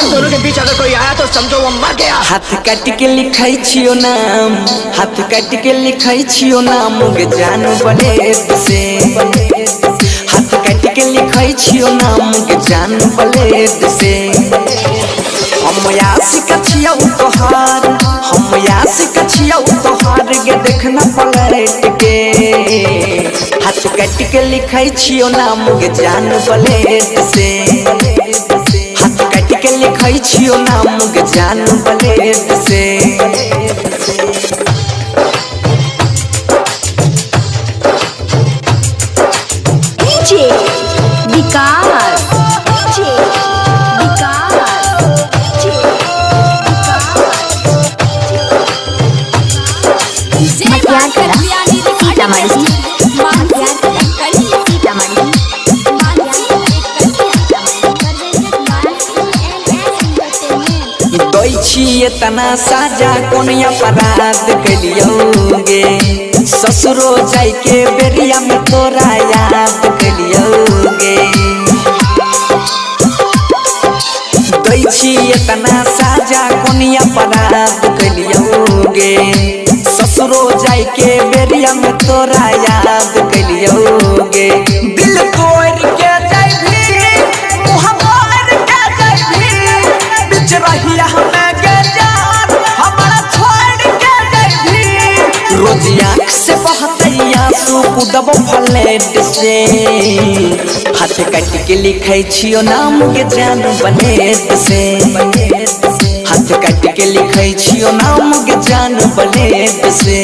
दोनों के बीच अगर कोई आया तो समझो वो मर गया। हाथ काट के लिखाई छियो नाम, हाथ काट के लिखाई छियो नाम गे जान बलेद से। हाथ काट के लिखाई छियो नाम गे जान बलेद से। हम आशिक छिया तोहार, हम आशिक छिया तोहार गे देखना पलट के। हाथ काट के लिखाई छियो नाम गे जान बलेद से। हाथ काट के लिखाई छियो नाम गे जान बलेद से। डीजे विकास, डीजे विकास, डीजे विकास। मटियार कला सीतामढ़ी, मटियार कला सीतामढ़ी। छिए तना साजा कोनिया अपराध कलियोगे। ससुरो जाय के बेरिया में तोरा याद कलियोगे। दै छिए तना साजा कोनिया अपराध कलियोगे। ससुरो जाय के बेरिया में तोरा याद कलियोगे। दिल तोड़ के जाय भी, मुँह मोड़ के जाय भी, बिच रहिया रोज आँख से बहतई आंसू कुदबो फ्लैट से। हाथ काट के लिखाई छियो नाम गे जान बलेद से। हाथ काट के लिखाई छियो नाम गे जान बलेद से।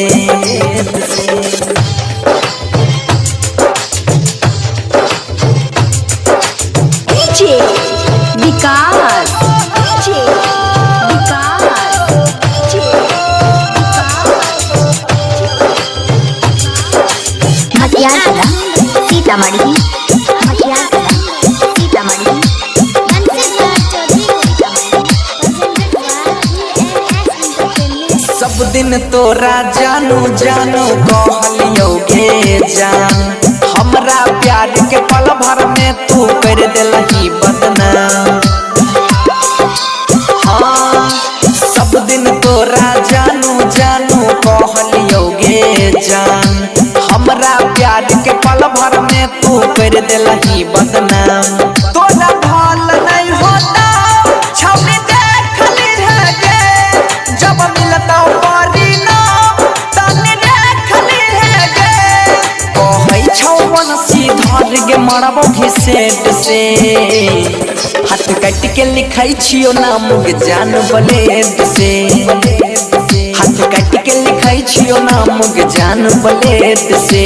डीजे विकास, डीजे मटियार कला सीतामढ़ी, मटियार कला सीतामढ़ी। सब दिन तोरा जानू जानू कहलियोगे जान। हमरा प्यार के पल भर में तू कर देलही बदनाम। हाँ सब दिन तोरा जानू जानू कहलियोगे जान। हमरा प्यार के पल भर में तू कर देलही बदनाम। तोरा भल नहीं होता छवि देखली है गे। जब मिलता परिणाम तनी देखली है गे। कहै छौ बनसी धर गे मरबो घिसेट से। हाथ काट के लिखाई छियो नाम गे जान बलेद से। हाथ काट के लिखाई छियो नाम गे जान बलेद से।